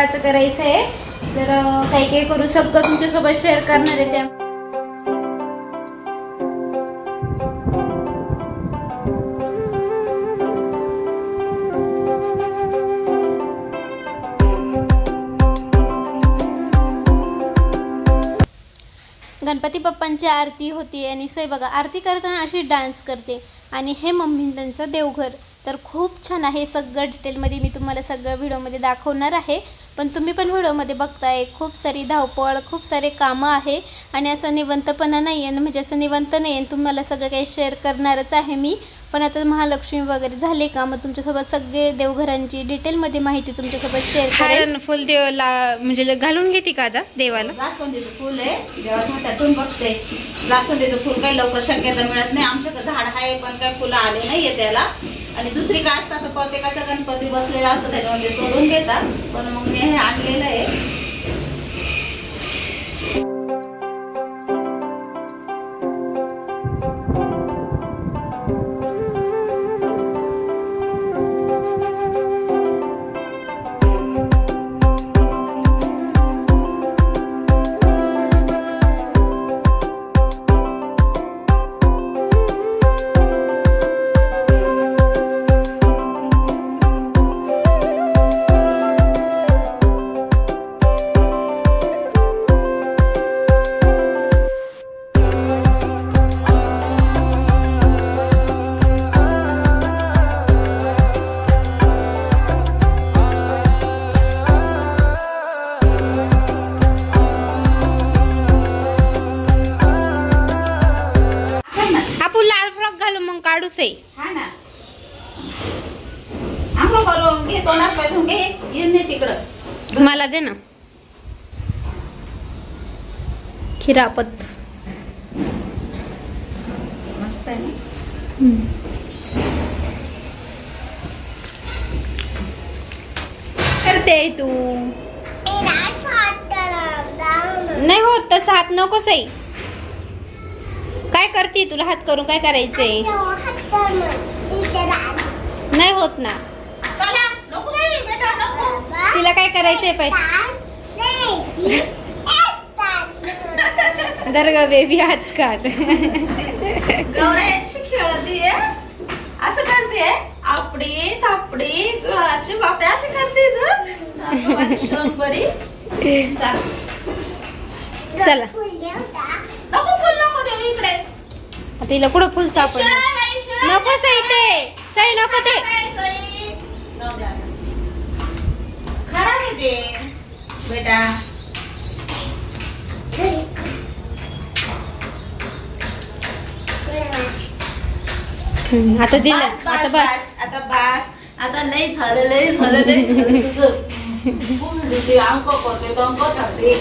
फराळाचं करायचं आहे, तर काही काही करू सगळं तुमच्यासोबत शेअर करणार आहे. त्या गणपती बाप्पांची आरती होती आणि सई बघा आरती करताना अशी डान्स करते. आणि हे मम्मी त्यांचं देवघर, तर खूप छान आहे. सगळं डिटेलमध्ये मी तुम्हाला सगळं व्हिडिओमध्ये दाखवणार आहे, पण तुम्ही पण व्हिडिओमध्ये बघताय खूप सारी धावपळ, खूप सारे कामं आहे आणि असं निवंतपणा नाही आहे, म्हणजे असं निवंत नाही आहे. तुम्हाला सगळं काही शेअर करणारच आहे मी. पण आता महालक्ष्मी वगैरे झाले का, मग तुमच्यासोबत सगळे देवघरांची डिटेलमध्ये माहिती तुमच्यासोबत शेअर करेन. फुल देवाला म्हणजे घालून घेते का आता देवाला? जास्वंदीचं फुल आहे, देवाच्या हातातून बघते. जास्वंदीचं फुल काही लवकर शक्यता मिळत नाही. आमच्याकडे झाड आहे पण काही फुलं आले नाहीये त्याला. आणि दुसरी काय असतात तर प्रत्येकाचा गणपती बसलेला असतो त्याच्यामध्ये तोडून घेतात, पण मग मी हे आणलेलं आहे. हा ना, आंघोळ करून घे, तोंडात पाय धुवून घे, ये तिकडं. मला दे ना खिरापत, मस्त आहे ना. करते तू नाही होत तसं, हात नको सई. काय करते, तुला हात करून काय करायचंय? नाही होत ना. चला नको नाही बेटा, नको. तिला काय करायचंय पाय दर्गा बेबी आजकाल गौरायांची खेळते असं करते. आपडे थापडे गळाचे बापडे असे करते तू बरी. चला नको फुल नको देऊ इकडे. तिला कुठं फुल सापड नको सई, ते सई नको ते खराब आहे ते बेटा. आता दिलं, आता बस, आता बस, आता नाही झालं, लय झालं, लय झालं तुझं. अंक करते तो अंक करते.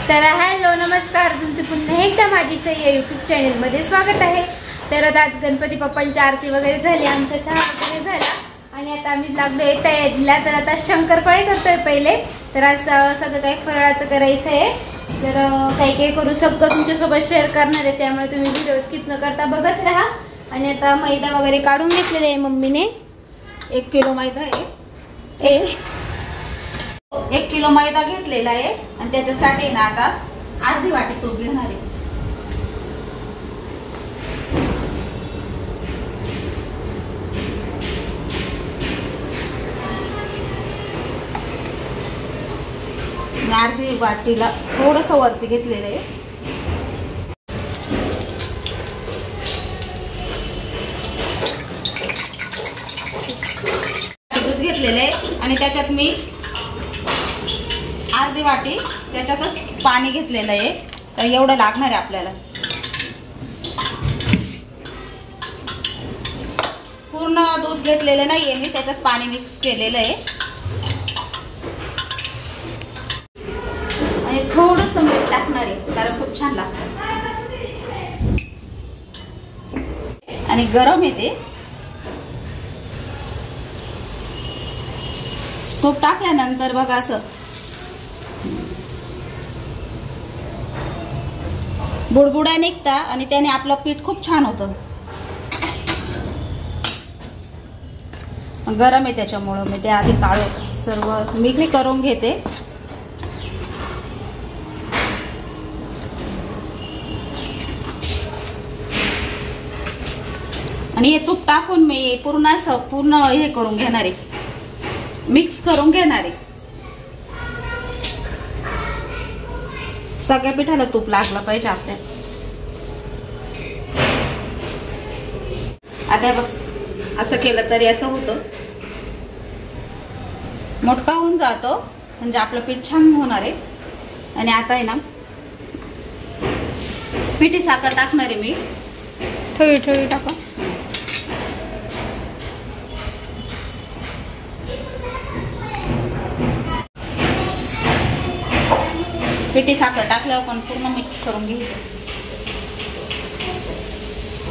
तर हॅलो नमस्कार, तुमचे पुन्हा एकदा माझी सई या यूट्यूब चॅनलमध्ये स्वागत आहे. तर आता गणपती बाप्पांची आरती वगैरे झाली, आमचा चहा वगैरे झाला आणि आता आम्ही लागलोय तयारीला. तर आता शंकरपाळे करतोय पहिले, तर आज सगळं काही फराळाचं करायचं आहे. तर काही काही करू सगळं तुमच्यासोबत शेअर करणार आहे, त्यामुळे तुम्ही व्हिडिओ स्किप न करता बघत राहा. आणि आता मैदा वगैरे काढून घेतलेले आहे मम्मीने. 1 किलो मैदा आहे, 1 किलो मैदा घेतलेला आहे आणि त्याच्यासाठी ना आता अर्धी वाटी तूप घेणार आहे. अर्धी वाटीला थोडस वरती घेतलेलं आहे. दूध घेतलेलं आहे आणि त्याच्यात मी अर्धी वाटी त्याच्यातच पाणी घेतलेलं आहे. तर एवढं लागणार आहे आपल्याला. पूर्ण दूध घेतलेलं नाहीये मी, त्याच्यात पाणी मिक्स केलेलं आहे. आणि थोडंसं मीठ टाकणार आहे कारण खूप छान लागतं. आणि गरम येते. तूप टाकल्यानंतर बघा असं बुडबुड्या निघता आणि त्याने आपलं पीठ खूप छान होतं. गरम आहे त्याच्यामुळं मी ते आधी काढून सर्व मिक्स करून घेते. आणि हे तूप टाकून मी पूर्ण हे करून घेणार आहे, मिक्स करून घेणार आहे. सगळ्या पिठाला तूप लागलं पाहिजे आपल्याला. आता बघ असं केलं तरी असं होतं, मोठका होऊन जातो म्हणजे आपलं पीठ छान होणार आहे. आणि आता आहे ना पिठी साखर टाकणार आहे मी, थोडी टाका. पिठी साखर टाकल्यावर पण पूर्ण मिक्स करून घ्यायचं.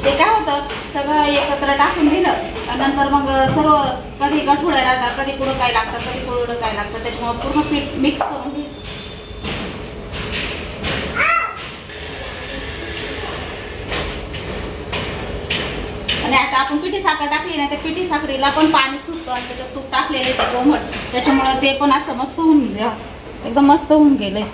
ते काय होतं सगळं एकत्र टाकून दिलं आणि नंतर मग सर्व कधी गठुड्या राहतात, कधी कुठं काय लागतं, कधी कुठं काय लागतं, त्याच्यामुळे पूर्ण पीठ मिक्स करून घ्यायचं. आणि आता आपण पिठी साखर टाकली ना, त्या पिठी साखरेला पण पाणी सुटतं आणि त्याच्यात तूप टाकलेले ते कोमट, त्याच्यामुळे ते पण असं मस्त होऊन एकदम मस्त होऊन गेलंय.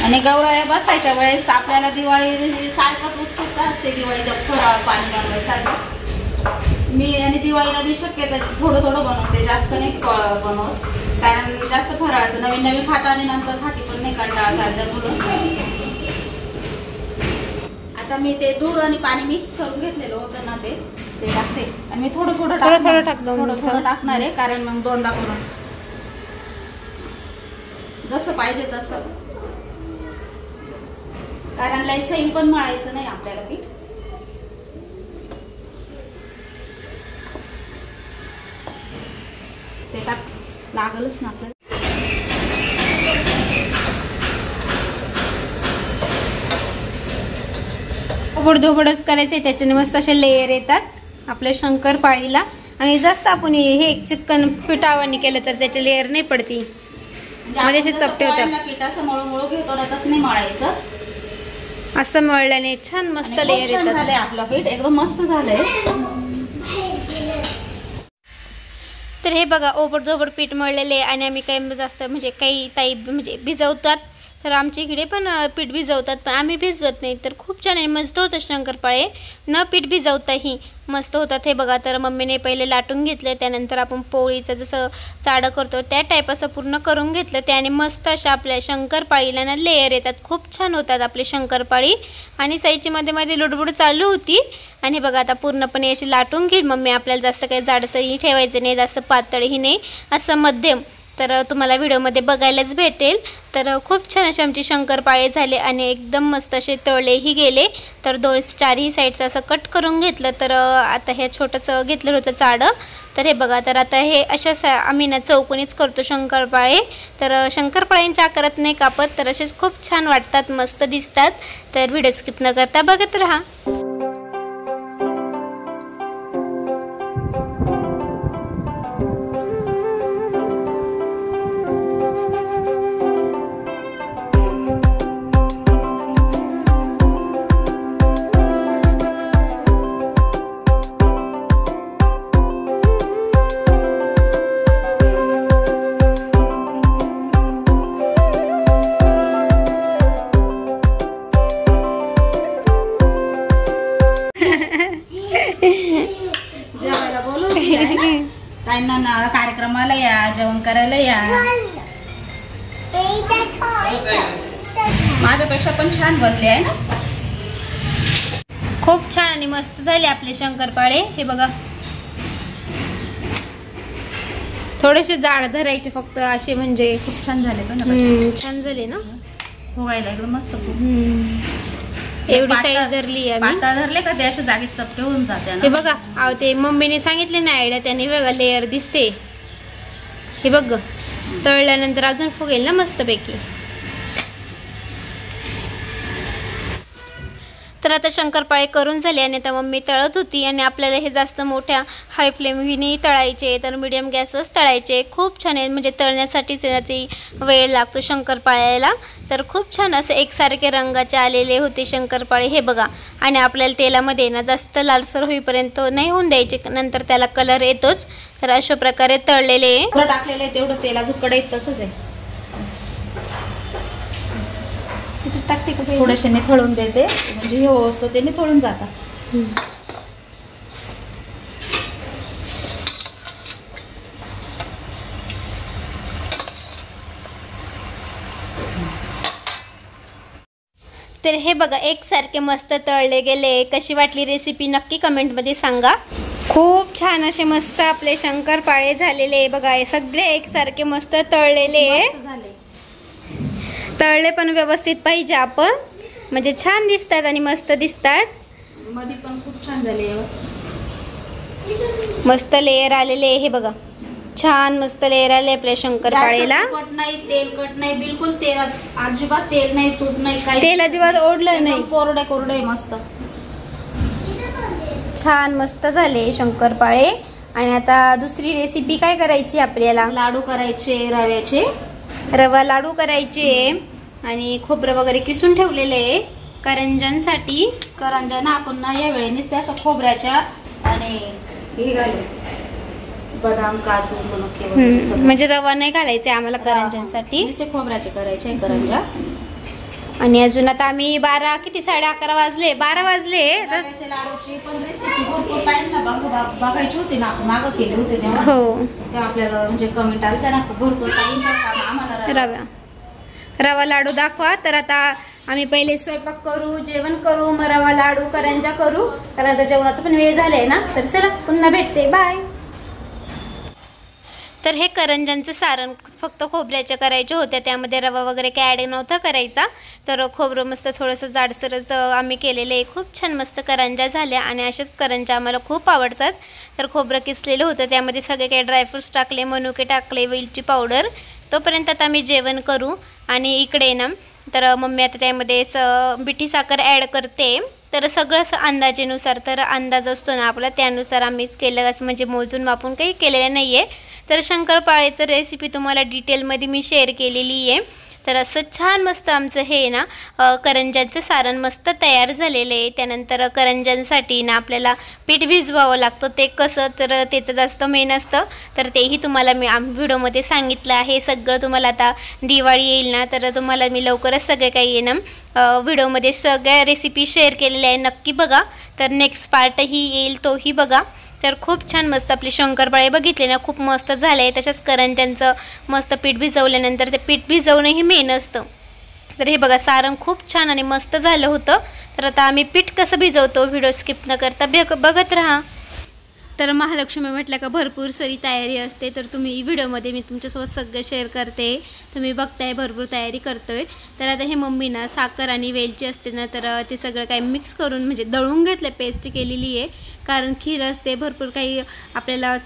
आणि गौराया बसायच्या वेळेस आपल्याला दिवाळी सारखंच उत्सुकता असते, दिवाळीच्या फराळ पाणी बनवायसारखंच. मी आणि दिवाळीला बी शक्यता थोडं बनवते, जास्त नाही बनवत, कारण जास्त फराळाचं नवीन खाता आणि नंतर खाती पण नाही, कंटाळा करतात मुलं. आता मी ते दूध आणि पाणी मिक्स करून घेतलेलं होतं ना, ते टाकते. आणि मी थोडं टाकणार आहे, कारण मग दोनदा करून जसं पाहिजे तसं, कारण लय सैल पण मळायचं नाही आपल्याला पीठ. ते टाक लागलच ना आपल्याला. धोबडच करायचे, त्याच्याने मस्त असे लेयर येतात आपल्या शंकरपाळीला. आणि जास्त आपण हे चिकन पिठावानी केलं तर त्याचे लेयर नाही पडती, मध्ये असे चपटे होतात. पीठ असं मळू घेतो ना, तसं नाही मळायचं. असं मळल्याने छान मस्त लेयर येतात. झालंय आपलं पीठ, एकदम मस्त झालंय. तर हे बघा ओबड पीठ मळलेले. आणि आम्ही काही जास्त म्हणजे काही ताई म्हणजे भिजवतात, तर आमच्या इकडे पण पीठ भिजवतात, पण आम्ही भिजवत नाही. तर खूप छान आहे, मस्त होतं शंकरपाळे न पीठ भिजवताही मस्त होतात. हे बघा, तर मम्मीने पहिले लाटून घेतले, त्यानंतर आपण पोळीचं जसं चाडं करतो त्या टाईप असं पूर्ण करून घेतलं. त्याने मस्त अशा आपल्या शंकरपाळीला ना लेयर येतात, खूप छान होतात आपली शंकरपाळी. आणि साईची मध्ये लुडबुड चालू होती. आणि बघा आता पूर्णपणे अशी लाटून घेईल मम्मी. आपल्याला जास्त काही जाडसरही ठेवायचं नाही, जास्त पातळही नाही, असं मध्यम. तर तुम्हाला व्हिडिओमध्ये बघायलाच भेटेल. तर खूप छान असे आमचे शंकरपाळे झाले आणि एकदम मस्त असे तळलेही गेले. तर चारही साईडचं असं कट करून घेतलं. तर आता हे छोटंसं घेतलं होतं चाडं. तर हे बघा, तर आता हे अशा आम्ही ना चौकोनीच करतो शंकरपाळे. तर शंकरपाळ्यांच्या आकारात नाही कापत, तर असेच खूप छान वाटतात, मस्त दिसतात. तर व्हिडिओ स्किप न करता बघत राहा. जेवायला बोलवते, ताईंना कार्यक्रमाला या, जेवण करायला या. माझ्यापेक्षा पण छान बनले आहे ना, खूप छान आणि मस्त झाले आपले शंकरपाळे. हे बघा, थोडेसे जाड धरायचे फक्त असे, म्हणजे खूप छान झाले पण छान झाले ना, फुगायला एकदम मस्त. एवढी साईज धरली आहे, पातळ धरले का ते अशा जागेत चपटे होऊन जाते. हे बघा, ते मम्मीने सांगितले ना आयडिया, त्याने बघा लेअर दिसते. हे बघ, तळल्यानंतर अजून फुगेल ना मस्तपैकी. तर आता शंकरपाळे करून झाले आणि आता मम्मी तळत होती. आणि आपल्याला हे जास्त मोठ्या हाय फ्लेमने तळायचे, तर मीडियम गॅसच तळायचे. खूप छान आहे, म्हणजे तळण्यासाठीच ते वेळ लागतो शंकरपाळ्याला. तर खूप छान असे एकसारखे रंगाचे आलेले होते शंकरपाळे हे बघा. आणि आपल्याला तेलामध्ये ना जास्त लालसर होईपर्यंत नाही होऊन द्यायचे, नंतर त्याला कलर येतोच. तर अशा प्रकारे तळलेले टाकलेलं आहे तेवढं तेल अजून कढईत तसंच आहे. टाकते का थोडेसे निथळून देते म्हणजे हे असतं ते निथळून जातात. तर हे बघा एकसारखे मस्त तळले गेले. कशी वाटली रेसिपी नक्की कमेंटमध्ये सांगा. खूप छान असे मस्त आपले शंकरपाळे झालेले बघा. हे सगळे एकसारखे मस्त तळलेले झाले. तळले पण व्यवस्थित पाहिजे आपण, म्हणजे छान दिसतात आणि मस्त दिसतात. मध्ये पण खूप छान झाले. मस्त लेयर आलेले हे बघा. छान मस्त लेयर आले आपल्या शंकरपाळेला. कट नाही, तेल कट नाही, बिलकुल तेल अजिबात तेल नाही, तूप नाही, काही तेल अजिबात ओढलं नाही. कोरडे कोरडे मस्त छान मस्त झाले शंकरपाळे. आणि आता दुसरी रेसिपी काय करायची आपल्याला? लाडू करायचे रव्याचे. रवा लाडू करायचे आणि खोबरं वगैरे किसून ठेवलेले करंजांसाठी. करंजा ना आपण ना या वेळेनेच त्या खोबऱ्याच्या आणि हे घालू बदाम काजू मनुके म्हणजे रवा नाही घालायचे आम्हाला करंजांसाठी. खोबऱ्याचे करायचे करंजा. आणि अजून आता आम्ही 12 किती 11:30 वाजले 12 वाजले. लाडूची पण रेसिपी भरपूर टाइम ना बघायची होती ना, मागं केले होते तेव्हा. हो ते आपल्याला म्हणजे कमेंट आली त्यांना भरपूर टाइम आम्हाला रवा लाडू दाखवा. तर आता आम्ही पहिले स्वयंपाक करू, जेवण करू, मग रवा लाडू करंजा करू, कारण आता जेवणाचा पण वेळ झालाय ना. तर चला पुन्हा भेटते, बाय. तर हे करंजांचं सारण फक्त खोबऱ्याच्या करायचे होते, त्यामध्ये रवा वगैरे काय ॲड नव्हता करायचा. तर खोबरं मस्त थोडंसं जाडसरच आम्ही केलेले. खूप छान मस्त करंजा झाल्या आणि असेच करंजा आम्हाला खूप आवडतात. तर खोबरं किसलेलं होतं, त्यामध्ये सगळे काही ड्रायफ्रूट्स टाकले, मनुके टाकले, वेलची पावडर. तोपर्यंत आता आम्ही जेवण करू. आणि इकडे ना तर मम्मी आता त्यामध्ये पिठी साखर ॲड करते. तर सगळं असं अंदाजेनुसार, तर अंदाज असतो ना आपला त्यानुसार आम्हीच केलं, असं म्हणजे मोजून मापून काही केलेलं नाही आहे. तर शंकरपाळेचं रेसिपी तुम्हाला डिटेलमध्ये मी शेअर केलेली आहे. तर असं छान मस्त आमचं हे ना करंजांचं सारण मस्त तयार झालेलं आहे. त्यानंतर करंजांसाठी ना आपल्याला पीठ भिजवावं लागतं. ते कसं, तर त्याचं जास्त मेन असतं. तर तेही तुम्हाला मी व्हिडिओमध्ये सांगितलं आहे. सगळं तुम्हाला आता दिवाळी येईल ना, तर तुम्हाला मी लवकरच सगळे काही आहे ना व्हिडिओमध्ये सगळ्या रेसिपी शेअर केलेल्या आहे. नक्की बघा. तर नेक्स्ट पार्टही येईल, तोही बघा. तर खूप छान मस्त आपले शंकरपाळे बघितले ना, खूप मस्त झाले आहे. तसंच करंजांचं मस्त पीठ भिजवल्यानंतर ते पीठ भिजवणंही मेन असतं. तर हे बघा सारण खूप छान आणि मस्त झालं होतं. तर आता आम्ही पीठ कसं भिजवतो व्हिडिओ स्किप न करता बघत राहा. तर महालक्ष्मी म्हटलं का भरपूर सारी तयारी असते. तर तुम्ही व्हिडिओमध्ये मी तुमच्यासोबत सगळं शेअर करते, तुम्ही बघताय भरपूर तयारी करतोय. तर आता हे मम्मी ना साखर आणि वेलची असते ना, तर ते सगळं काही मिक्स करून म्हणजे दळून घेतलं, पेस्ट केलेली आहे. कारण खीर असते, भरपूर काही आपल्याला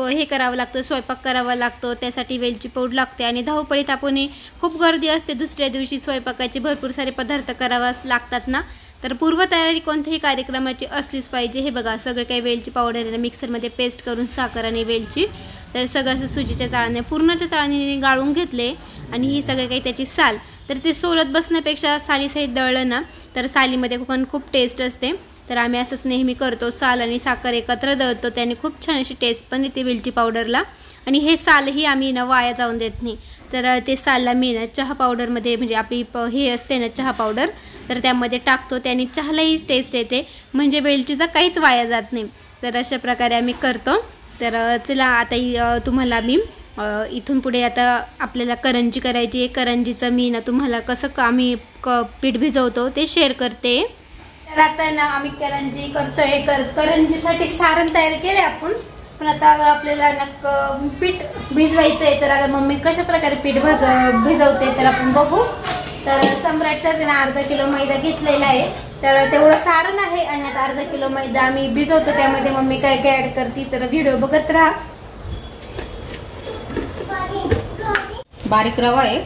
हे करावं लागतं, स्वयंपाक करावा लागतो, त्यासाठी वेलची पावडर लागते. आणि धावपळीत आपण खूप गर्दी असते, दुसऱ्या दिवशी स्वयंपाकाचे भरपूर सारे पदार्थ करावा लागतात ना. तर पूर्वतयारी कोणत्याही कार्यक्रमाची असलीच पाहिजे. हे बघा सगळं काही वेलची पावडर मिक्सरमध्ये पेस्ट करून साखर आणि वेलची, तर सगळं असं सुजीच्या चाळणी पूर्णाच्या चाळणीने गाळून घेतले. आणि ही सगळं काही त्याची साल, तर ते सोलत बसण्यापेक्षा सालीसहित दळलं ना, तर सालीमध्ये पण खूप टेस्ट असते. तर आम्ही असंच नेहमी करतो, साल आणि साखर एकत्र दळतो, त्याने खूप छान अशी टेस्ट पण येते वेलची पावडरला. आणि हे सालही आम्ही ना वाया जाऊन देत नाही. तर ते सालला मी ना चहा पावडरमध्ये, म्हणजे आपली हे असते ना चहा पावडर, तर त्यामध्ये टाकतो, त्याने चहालाही टेस्ट येते, म्हणजे वेलचीचा काहीच वाया जात नाही. तर अशा प्रकारे आम्ही करतो. तर चला आता तुम्हाला मी इथून पुढे आता आपल्याला करंजी करायची आहे. करंजीचं मी ना तुम्हाला कसं आम्ही पीठ भिजवतो ते शेअर करते. तर आता ना आम्ही करंजी करतोय. करंजीसाठी सारण तयार केले आपण, पण आता आपल्याला ना पीठ भिजवायचं आहे. तर आता मम्मी कशा प्रकारे पीठ भिजवते तर आपण बघू. तर सम्राटचाच ना अर्धा किलो मैदा घेतलेला आहे. तर तेवढं सारण आहे. आणि आता अर्धा किलो मैदा आम्ही भिजवतो, त्यामध्ये मम्मी काय काय ऍड करते, तर व्हिडिओ बघत राहा. बारीक रवा आहे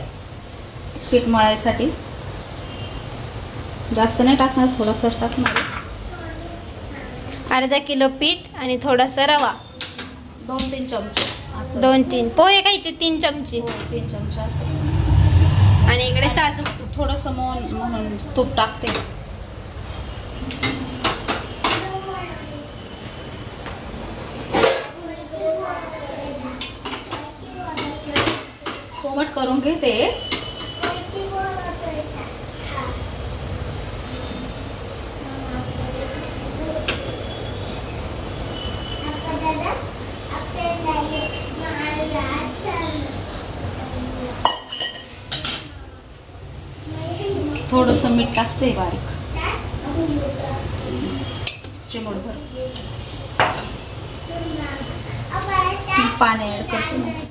पीठ मळायसाठी, जास्त नाही टाकणार, थोडासाच टाकणार. अर्धा किलो पीठ आणि थोडासा रवा, 2-3 चमचे, 2-3 पोहे खायचे, 3 चमचे, 3 चमचे असं. आणि इकडे साजूक तूप. थोडंसं मौन म्हणून तूप टाकते. कोमट करून घेते. थोडंसं मीठ टाकते बारीक, चिमूटभर. पाणी ऍड करते.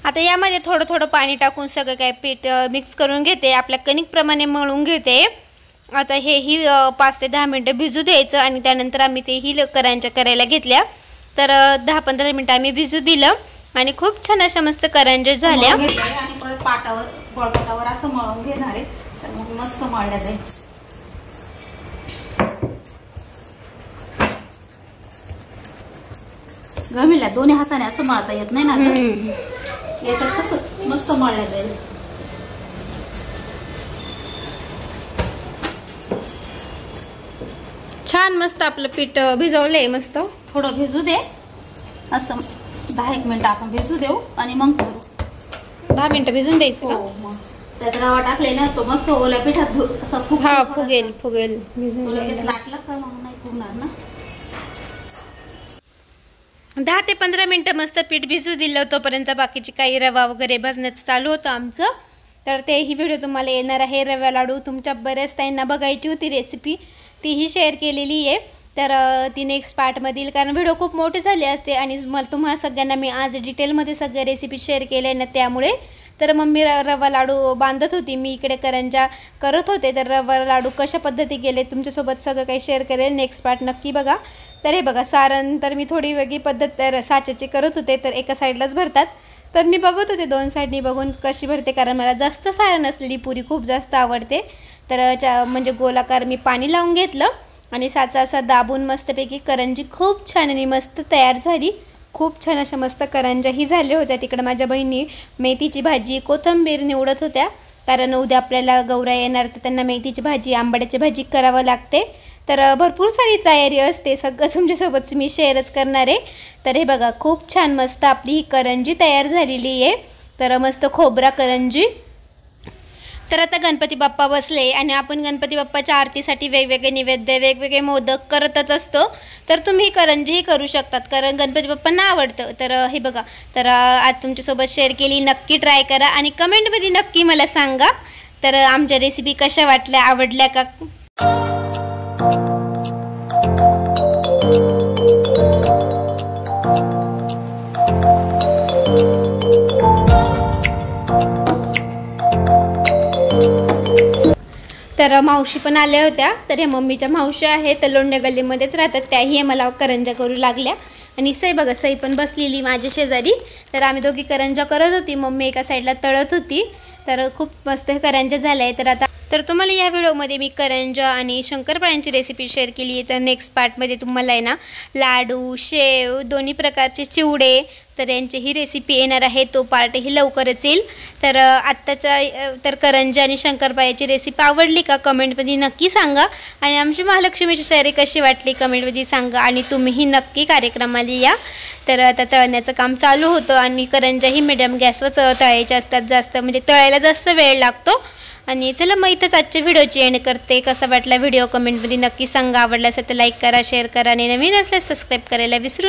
आता यामध्ये थोडं थोडं पाणी टाकून सगळं काय पीठ मिक्स करून घेते. आपल्या कणिकप्रमाणे मळून घेते. आता हेही 5 ते 10 मिनटं भिजू द्यायचं आणि त्यानंतर आम्ही तेही करंज्या करायला घेतल्या. तर 10-15 मिनटं आम्ही भिजू दिलं आणि खूप छान अशा मस्त करंज्या झाल्या. आणि परत पाटावर पोळपाटावर असं मळून घेणार आहे. तर मग मस्त मळल्या जाईल. गमिला दोन्ही हाताने असं मळता येत नाही ना. याच्यात कसं मस्त मळल्या जाईल. छान मस्त आपलं पीठ भिजवलंय. मस्त थोडं भिजू दे. असं 10-1 मिनिट आपण भिजू देऊ आणि मग करू. 10 मिनिटं भिजून द्यायचं. मग त्यात रवा टाकले ना तो मस्त ओल्या पिठात असं फुगेल भिजून लगेच लागला का मग नाही फुगणार ना. 10 ते 15 मिनिटं मस्त पीठ भिजू दिलं. तोपर्यंत बाकीची काही रवा वगैरे भाजण्याचं चालू होतं आमचं. तर तेही व्हिडिओ तुम्हाला येणार आहे. रवा लाडू तुमच्या बऱ्याच ताईंना बघायची होती रेसिपी, तीही शेअर केलेली आहे. तर ती नेक्स्ट पार्टमधील, कारण व्हिडिओ खूप मोठे झाले असते आणि तुम्हाला सगळ्यांना मी आज डिटेलमध्ये सगळ्या रेसिपी शेअर केल्या ना, त्यामुळे. तर मम्मी रवा लाडू बांधत होती, मी इकडे करंज्या करत होते. तर रवा लाडू कशा पद्धती केले तुमच्यासोबत सगळं काही शेअर करेल. नेक्स्ट पार्ट नक्की बघा. तर हे बघा सारण तर मी थोडी वेगळी पद्धत तर साच्याची करत होते. तर एका साईडलाच भरतात. तर मी बघत होते 2 साईडनी बघून कशी भरते, कारण मला जास्त सारण असलेली पुरी खूप जास्त आवडते. तर म्हणजे गोलाकार मी पाणी लावून घेतलं आणि साचा असा दाबून मस्तपैकी करंजी खूप छान आणि मस्त तयार झाली. खूप छान अशा मस्त करंज्याही झाल्या होत्या. तिकडं माझ्या बहिणी मेथीची भाजी कोथिंबीर निवडत होत्या, कारण उद्या आपल्याला गौरा येणार, तर त्यांना मेथीची भाजी आंबाड्याची भाजी करावं लागते. तर भरपूर सारी तयारी असते. सगळं तुमच्यासोबत मी शेअरच करणार आहे. तर हे बघा खूप छान मस्त आपली ही करंजी तयार झालेली आहे. तर मस्त खोबरा करंजी. तर आता गणपती बाप्पा बसले आणि आपण गणपती बाप्पाच्या आरतीसाठी वेगवेगळे नैवेद्य वेगवेगळे मोदक करतच असतो. तर तुम्ही करंजीही करू शकतात, कारण गणपती बाप्पांना आवडतं. तर हे बघा, तर आज तुमच्यासोबत शेअर केली. नक्की ट्राय करा आणि कमेंटमध्ये नक्की मला सांगा. तर आमच्या रेसिपी कशा वाटल्या, आवडल्या का. तर मावशी पण आल्या होत्या. तर ह्या मम्मीच्या मावशी आहेत, तर लोंढ्या गल्लीमध्येच राहतात. त्याही मला करंज्या करू लागल्या आणि सई बघा, सई पण बसलेली माझ्या शेजारी. तर आम्ही दोघी करंज्या करत होती. मम्मी एका साईडला तळत होती. तर खूप मस्त करंज्या झाल्या आहे. तर आता तुम्हाला या व्हिडिओमध्ये मी करंज्या आणि शंकरपाळ्यांची रेसिपी शेअर केली आहे. तर नेक्स्ट पार्टमध्ये तुम्हाला आहे ना लाडू, शेव, दोन्ही प्रकारचे चिवडे, तर यांची ही रेसिपी येणार आहे. तो पार्टही लवकरच येईल. तर आत्ताच्या तर करंज्या आणि शंकरपाळ्याची रेसिपी आवडली का कमेंटमध्ये नक्की सांगा. आणि आमची महालक्ष्मीची तयारी कशी वाटली कमेंटमध्ये सांगा. आणि तुम्हीही नक्की कार्यक्रमाला या. तर आता तळण्याचं काम चालू होतं आणि करंज्याही मिडियम गॅसवर तळायच्या असतात. जास्त म्हणजे तळायला जास्त वेळ लागतो. आणि चला मग इथंच आजच्या व्हिडिओची एंड करते. कसा वाटला व्हिडिओ कमेंटमध्ये नक्की सांगा. आवडला असेल तर लाईक करा, शेअर करा आणि नवीन असल्यास सबस्क्राईब करायला विसरू